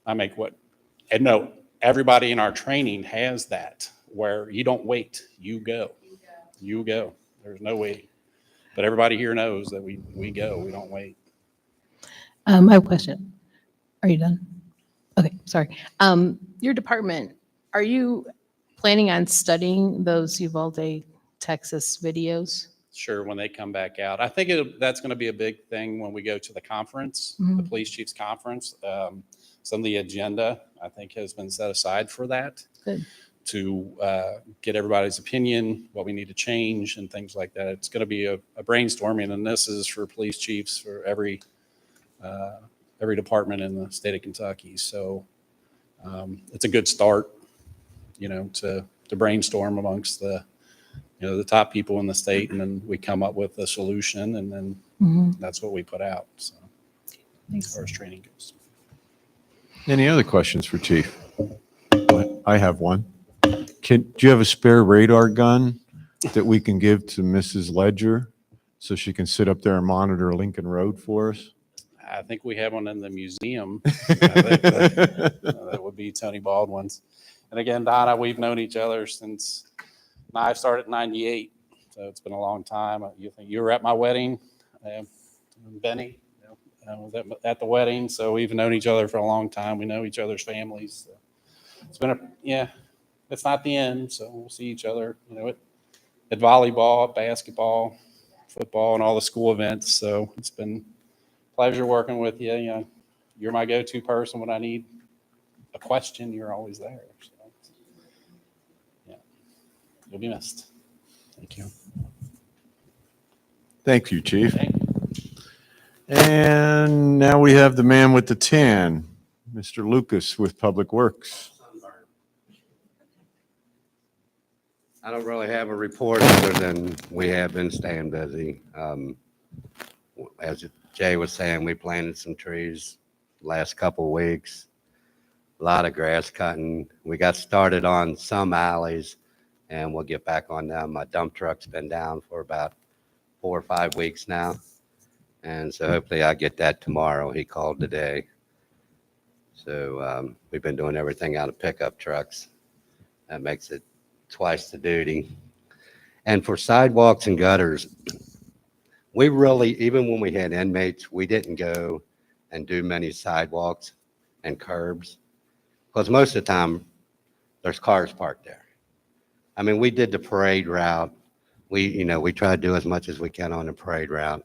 I make what? And no, everybody in our training has that where you don't wait. You go. You go. There's no waiting. But everybody here knows that we go. We don't wait. I have a question. Are you done? Okay, sorry. Your department, are you planning on studying those Uvalde, Texas videos? Sure, when they come back out. I think that's going to be a big thing when we go to the conference, the police chiefs conference. Some of the agenda, I think, has been set aside for that. Good. To get everybody's opinion, what we need to change and things like that. It's going to be a brainstorming, and this is for police chiefs for every department in the state of Kentucky. So it's a good start, to brainstorm amongst the top people in the state, and then we come up with a solution, and then that's what we put out. So as far as training goes. Any other questions for Chief? I have one. Do you have a spare radar gun that we can give to Mrs. Ledger so she can sit up there and monitor Lincoln Road for us? I think we have one in the museum. I think that would be Tony Baldwin's. And again, Donna, we've known each other since I started in '98, so it's been a long time. You were at my wedding, Benny. I was at the wedding, so we've known each other for a long time. We know each other's families. So it's been it's not the end, so we'll see each other, at volleyball, basketball, football, and all the school events. So it's been a pleasure working with you. You're my go-to person when I need a question. You're always there. So, yeah, you'll be missed. Thank you. Thank you, Chief. Thank you. And now we have the man with the tan, Mr. Lucas with Public Works. I don't really have a report other than we have been staying busy. As Jay was saying, we planted some trees last couple of weeks. A lot of grass cutting. We got started on some alleys, and we'll get back on them. My dump truck's been down for about 4 or 5 weeks now, and so hopefully I get that tomorrow. He called today. So we've been doing everything out of pickup trucks. That makes it twice the duty. And for sidewalks and gutters, we really, even when we had inmates, we didn't go and do many sidewalks and curbs because most of the time there's cars parked there. I mean, we did the parade route. We try to do as much as we can on the parade route,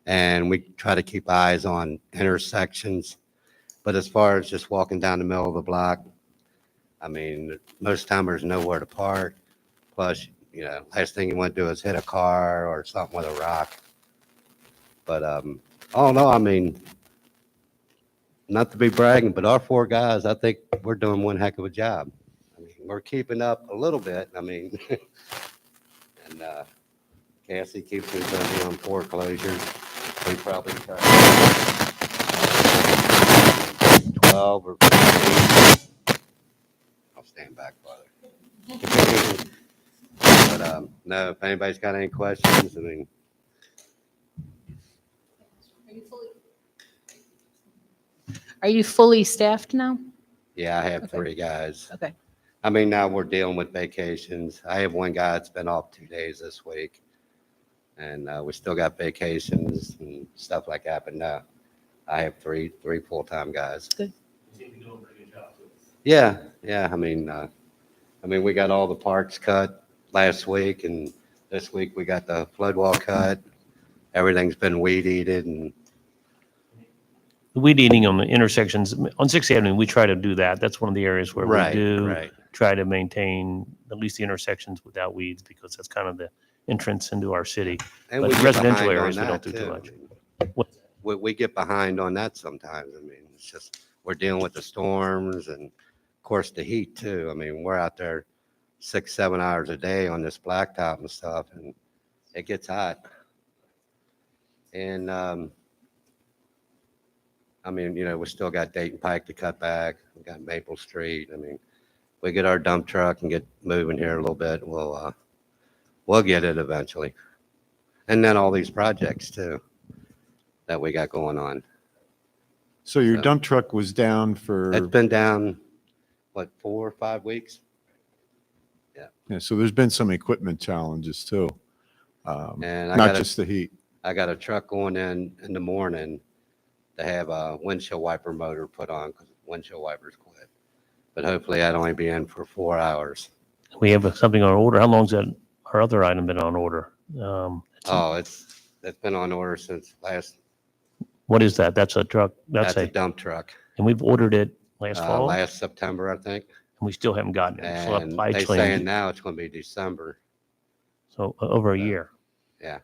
and we try to keep eyes on intersections. But as far as just walking down the middle of the block, I mean, most time there's nowhere to park. Plus, last thing you want to do is hit a car or something with a rock. But all in all, I mean, not to be bragging, but our 4 guys, I think we're doing one heck of a job. I mean, we're keeping up a little bit. I mean, and Cassie keeps me busy on foreclosures. We probably try 12 or 15. I'll stand back farther. But no, if anybody's got any questions, I mean. Are you fully staffed now? Yeah, I have 3 guys. Okay. I mean, now we're dealing with vacations. I have one guy that's been off 2 days this week. And we still got vacations and stuff like that. But no, I have three full-time guys. You seem to be doing a pretty good job too. Yeah, yeah. I mean, we got all the parks cut last week, and this week we got the flood wall cut. Everything's been weed eated, and The weed eating on the intersections, on 6th Avenue, we try to do that. That's one of the areas where we do right. try to maintain at least the intersections without weeds, because that's kind of the entrance into our city. And But we get residential behind on areas, we don't that, do too too. much. I mean, we get behind on that sometimes. I mean, it's just we're dealing with the storms and, of course, the heat too. I mean, we're out there 6-7 hours a day on this blacktop and stuff, and it gets hot. And I mean, you know, we still got Dayton Pike to cut back. We got Maple Street. I mean, we get our dump truck and get moving here a little bit. We'll get it eventually. And then all these projects too that we got going on. So your So- dump truck was down for, It's been down, what, 4 or 5 weeks? yeah, so there's been some equipment challenges too. And I Not got just the heat. I got a truck going in the morning to have a windshield wiper motor put on because windshield wipers quit. But hopefully I'd only be in for 4 hours. We have something on order. How long's that, our other item been on order? It's been on order since What is that? That's a truck, that's a dump truck. and we've ordered it last fall, and Last September, I think. we still haven't gotten it. So And supply they chain- saying now it's going to be December. So over a year. Yeah.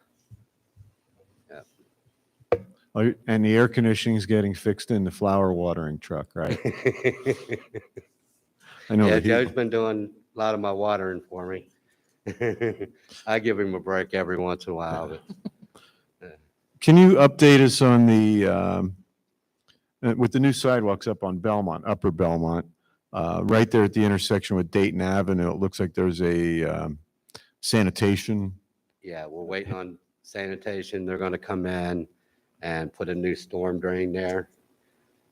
Oh, and the air conditioning's getting fixed in the flower watering truck, right? I know. Yeah, the Joe's heat- been doing a lot of my watering for me. I give him a break every once in a while, but Can you update us on with the new sidewalks up on Belmont, Upper Belmont, right there at the intersection with Dayton Avenue, it looks like there's a sanitation. yeah, we're waiting on sanitation. They're going to come in and put a new storm drain there.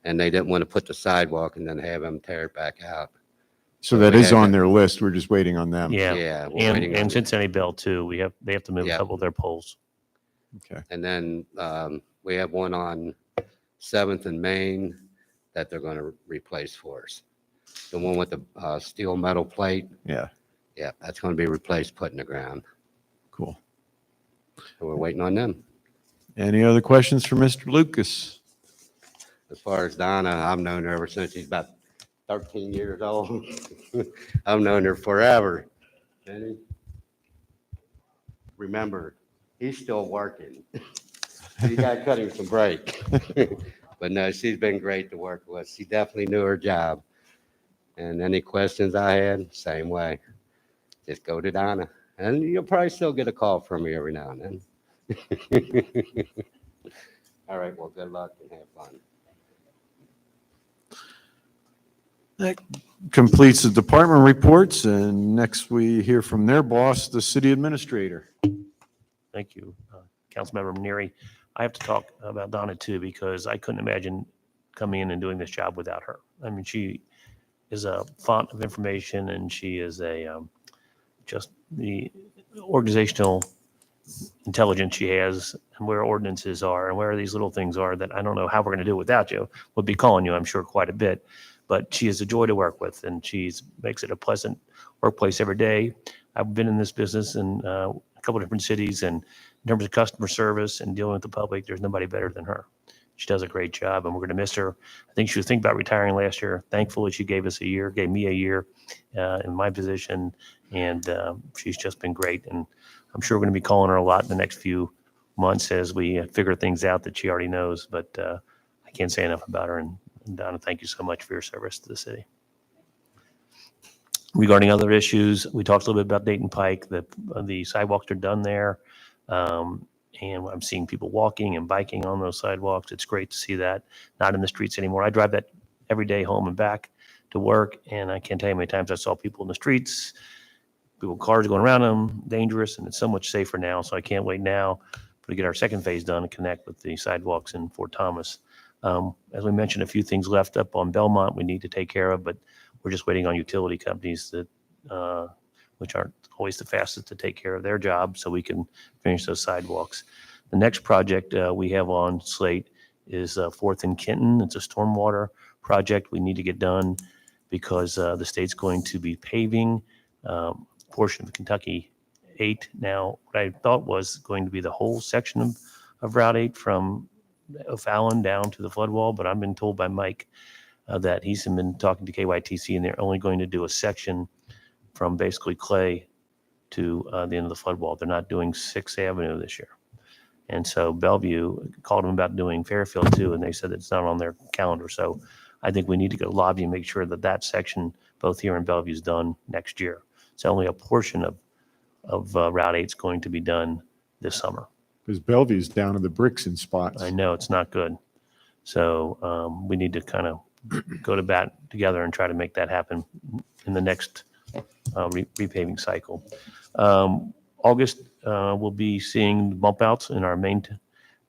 And they didn't want to put the sidewalk and then have them tear it back out. So So that we is had on to- their list. We're just waiting on them. Yeah. Yeah, we're waiting on And Cincinnati Bell too. They have to move a Yeah. couple of their poles. Okay. And then we have one on 7th and Main that they're going to replace for us. The one with the steel metal plate. Yeah. Yeah, that's going to be replaced, put in the ground. Cool. So we're waiting on them. Any other questions for Mr. Lucas? As far as Donna, I've known her ever since she's about 13 years old. I've known her forever. And remember, he's still working. You got to cut him some break. But no, she's been great to work with. She definitely knew her job. And any questions I had, same way. Just go to Donna. And you'll probably still get a call from me every now and then. All right, well, good luck and have fun. That completes the department reports, and next we hear from their boss, the city administrator. Thank you, Councilmember Maneri. I have to talk about Donna too, because I couldn't imagine coming in and doing this job without her. I mean, she is a font of information, and she is just the organizational intelligence she has, and where ordinances are, and where these little things are that I don't know how we're going to do it without you. We'll be calling you, I'm sure, quite a bit. But she is a joy to work with, and she makes it a pleasant workplace every day. I've been in this business in a couple of different cities, and in terms of customer service and dealing with the public, there's nobody better than her. She does a great job, and we're going to miss her. I think she was thinking about retiring last year. Thankfully, she gave me a year in my position, and she's just been great. And I'm sure we're going to be calling her a lot in the next few months as we figure things out that she already knows. But I can't say enough about her. And Donna, thank you so much for your service to the city. Regarding other issues, we talked a little bit about Dayton Pike. The sidewalks are done there. And I'm seeing people walking and biking on those sidewalks. It's great to see that, not in the streets anymore. I drive that every day home and back to work, and I can't tell you how many times I saw people in the streets, cars going around them, dangerous, and it's so much safer now. So I can't wait now to get our second phase done and connect with the sidewalks in Fort Thomas. As we mentioned, a few things left up on Belmont we need to take care of, but We're just waiting on utility companies that, which aren't always the fastest to take care of their job, so we can finish those sidewalks. The next project we have on slate is 4th and Kenton. It's a stormwater project we need to get done because the state's going to be paving portion of Kentucky 8 now. What I thought was going to be the whole section of Route 8 from O'Fallon down to the flood wall, but I've been told by Mike that he's been talking to KYTC, and they're only going to do a section from basically Clay to the end of the flood wall. They're not doing 6th Avenue this year. And so Bellevue called them about doing Fairfield too, and they said it's not on their calendar. So I think we need to go lobby and make sure that that section, both here in Bellevue, is done next year. So only a portion of Route 8 is going to be done this summer. Because Bellevue's down to the bricks in spots. I know, it's not good. So we need to kind of go to bat together and try to make that happen in the next repaving cycle. August, we'll be seeing bump outs in our main,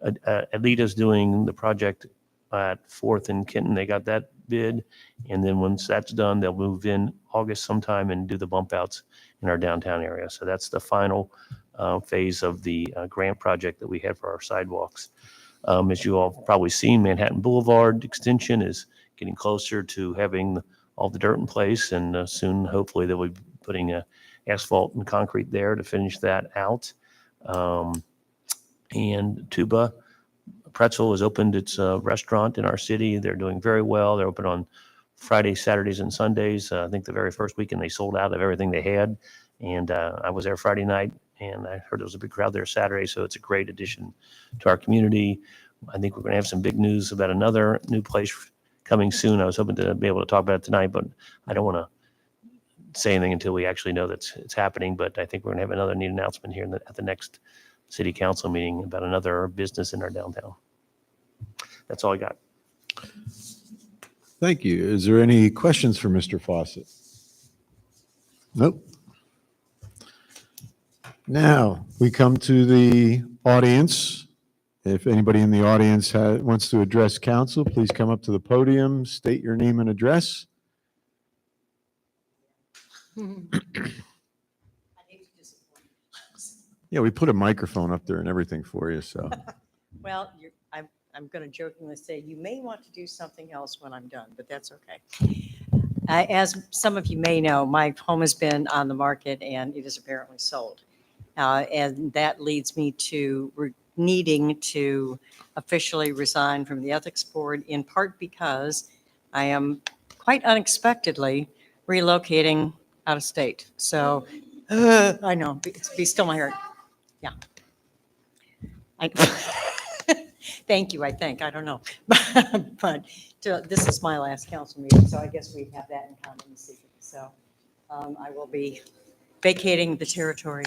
Alita's doing the project at 4th and Kenton. They got that bid. And then once that's done, they'll move in August sometime and do the bump outs in our downtown area. So that's the final phase of the grant project that we had for our sidewalks. As you all probably seen, Manhattan Boulevard extension is getting closer to having all the dirt in place, and soon, hopefully, they'll be putting asphalt and concrete there to finish that out. And Tuba Pretzel has opened its restaurant in our city. They're doing very well. They're open on Fridays, Saturdays, and Sundays. I think the very first weekend they sold out of everything they had. And I was there Friday night, and I heard there was a big crowd there Saturday, so it's a great addition to our community. I think we're going to have some big news about another new place coming soon. I was hoping to be able to talk about it tonight, but I don't want to say anything until we actually know that it's happening. But I think we're going to have another neat announcement here at the next city council meeting about another business in our downtown. That's all I got. Thank you. Is there any questions for Mr. Fawcett? Nope. Now, we come to the audience. If anybody in the audience wants to address council, please come up to the podium, state your name and address. Yeah, we put a microphone up there and everything for you, so. Well, I'm going to jokingly say you may want to do something else when I'm done, but that's okay. As some of you may know, my home has been on the market and it is apparently sold. And that leads me to needing to officially resign from the Ethics Board, in part because I am quite unexpectedly relocating out of state. So I know, be still my heart. Yeah. Thank you, I think. I don't know. But this is my last council meeting, so I guess we have that in common this evening. So I will be vacating the territory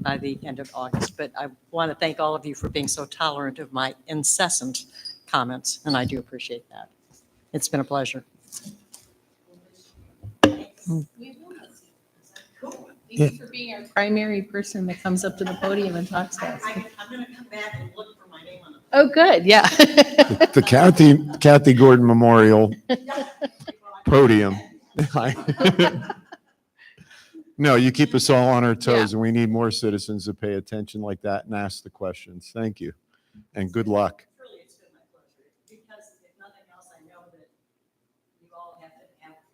by the end of August. But I want to thank all of you for being so tolerant of my incessant comments, and I do appreciate that. It's been a pleasure. Thank you for being our primary person that comes up to the podium and talks to us. I'm going to come back and look for my name on the. Oh, good, yeah. The Kathy Gordon Memorial podium. No, you keep us all on our toes, and we need more citizens to pay attention like that and ask the questions. Thank you, and good luck. Truly, it's been my pleasure. Because if nothing else, I know that you all have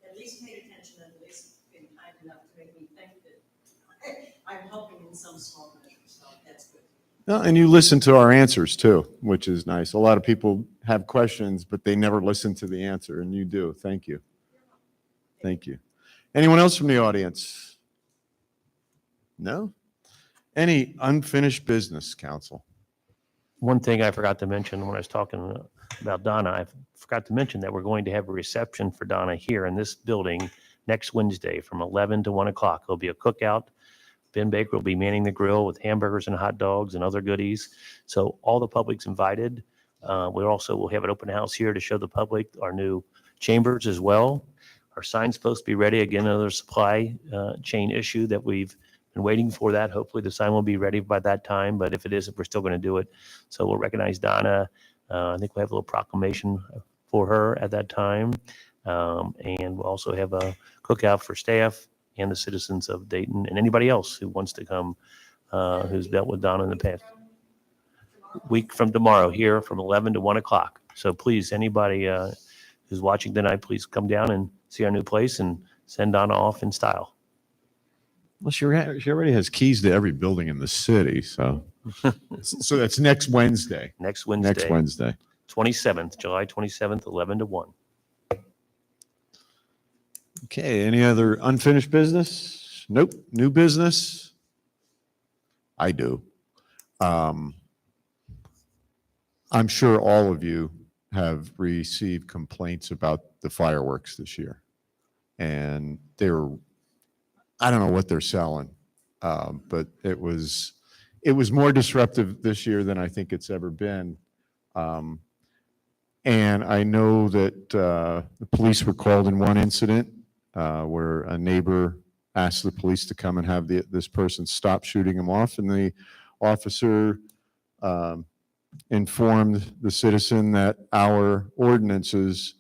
at least paid attention and at least been kind enough to make me think that I'm helping in some small measure. So that's good. Well, and you listen to our answers too, which is nice. A lot of people have questions, but they never listen to the answer, and you do. Thank you. Thank you. Anyone else from the audience? No? Any unfinished business, council? One thing I forgot to mention when I was talking about Donna, I forgot to mention that we're going to have a reception for Donna here in this building next Wednesday from 11 to 1 o'clock. There'll be a cookout. Ben Baker will be manning the grill with hamburgers and hot dogs and other goodies. So all the public's invited. We also will have an open house here to show the public our new chambers as well. Our sign's supposed to be ready. Again, another supply chain issue that we've been waiting for that. Hopefully the sign will be ready by that time, but if it isn't, we're still going to do it. So we'll recognize Donna. I think we'll have a little proclamation for her at that time. And we'll also have a cookout for staff and the citizens of Dayton and anybody else who wants to come, who's dealt with Donna in the past. Week from tomorrow here from 11 to 1 o'clock. So please, anybody who's watching tonight, please come down and see our new place and send Donna off in style. Well, she already has keys to every building in the city, so. So that's next Wednesday. Next Wednesday. Next Wednesday. 27th, July 27th, 11 to 1. Okay, any other unfinished business? Nope. New business? I do. I'm sure all of you have received complaints about the fireworks this year. And I don't know what they're selling, but it was more disruptive this year than I think it's ever been. And I know that the police were called in one incident where a neighbor asked the police to come and have this person stop shooting him off, and the officer informed the citizen that our ordinances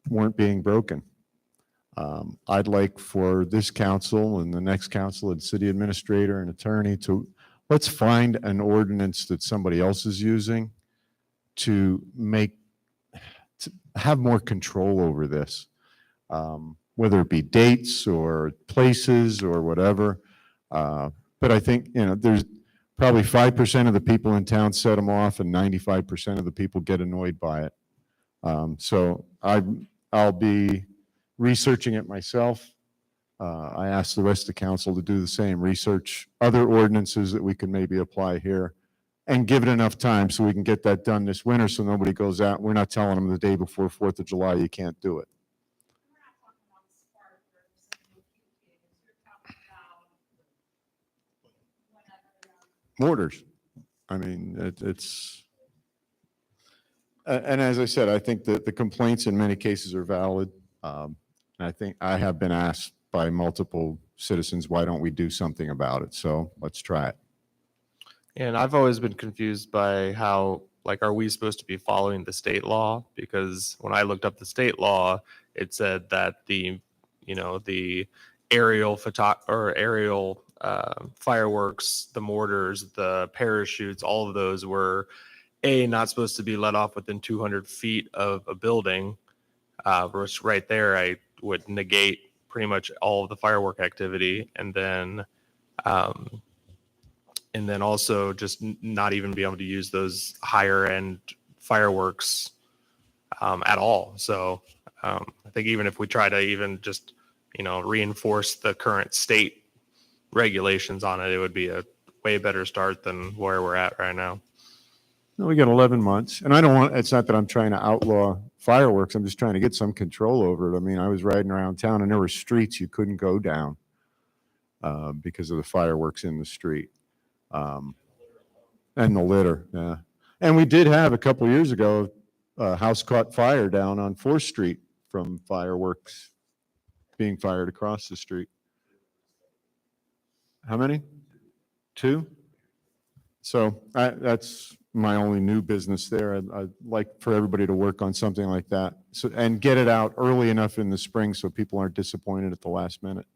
weren't being broken. I'd like for this council and the next council and city administrator and attorney to, let's find an ordinance that somebody else is using to have more control over this, whether it be dates or places or whatever. But I think, there's probably 5% of the people in town set them off and 95% of the people get annoyed by it. So I'll be researching it myself. I asked the rest of the council to do the same, research other ordinances that we can maybe apply here and give it enough time so we can get that done this winter so nobody goes out. We're not telling them the day before 4th of July, you can't do it. Mortars. I mean, it's, and as I said, I think that the complaints in many cases are valid. I think I have been asked by multiple citizens, why don't we do something about it? So let's try it. And I've always been confused by how, are we supposed to be following the state law? Because when I looked up the state law, it said that the aerial fireworks, the mortars, the parachutes, all of those were not supposed to be let off within 200 feet of a building, which right there I would negate pretty much all of the firework activity, and then also just not even be able to use those higher end fireworks at all. So I think even if we try to even just reinforce the current state regulations on it, it would be a way better start than where we're at right now. No, we got 11 months, and it's not that I'm trying to outlaw fireworks. I'm just trying to get some control over it. I mean, I was riding around town and there were streets you couldn't go down because of the fireworks in the street. And the litter, yeah. And we did have a couple years ago, a house caught fire down on 4th Street from fireworks being fired across the street. How many? 2? So that's my only new business there. I'd like for everybody to work on something like that and get it out early enough in the spring so people aren't disappointed at the last minute.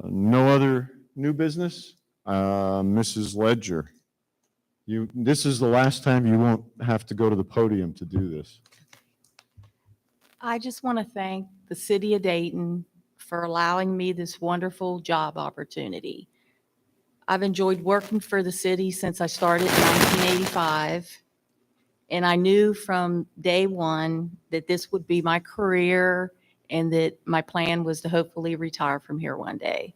No other new business? Mrs. Ledger, this is the last time you won't have to go to the podium to do this. I just want to thank the city of Dayton for allowing me this wonderful job opportunity. I've enjoyed working for the city since I started in 1985, and I knew from day one that this would be my career and that my plan was to hopefully retire from here one day.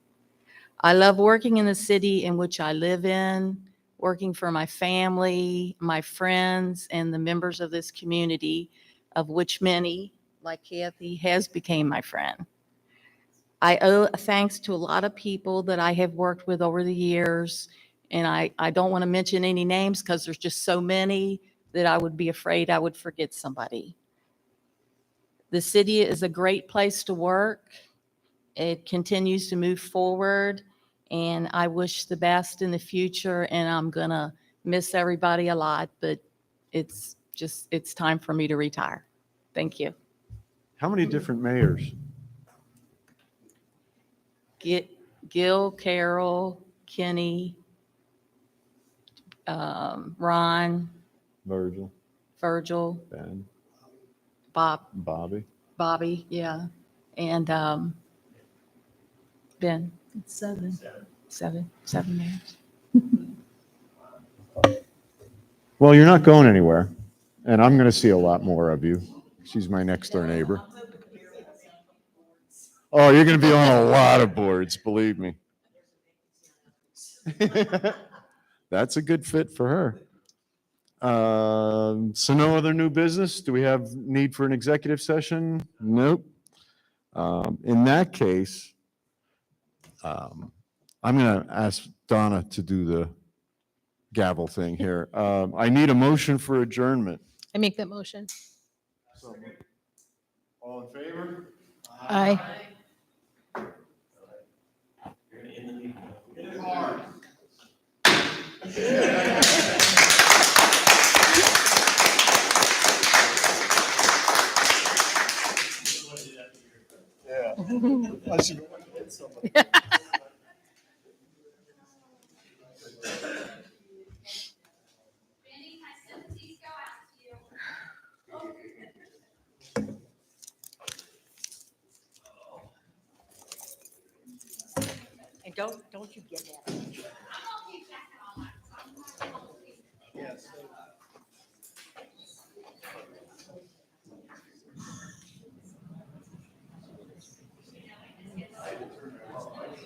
I love working in the city in which I live in, working for my family, my friends, and the members of this community, of which many, like Kathy, has become my friend. I owe thanks to a lot of people that I have worked with over the years, and I don't want to mention any names because there's just so many that I would be afraid I would forget somebody. The city is a great place to work. It continues to move forward, and I wish the best in the future, and I'm going to miss everybody a lot, but it's time for me to retire. Thank you. How many different mayors? Gil, Carol, Kenny, Ron, Virgil, Virgil, Ben, Bobby, yeah, and Ben. It's seven mayors. Well, you're not going anywhere, and I'm going to see a lot more of you. She's my next door neighbor. Oh, you're going to be on a lot of boards, believe me. That's a good fit for her. So no other new business? Do we have need for an executive session? Nope. In that case, I'm going to ask Donna to do the gavel thing here. I need a motion for adjournment. I make that motion. All in favor? Aye. Benny, my sympathies go out to you. And don't you get that. I'm gonna keep checking on my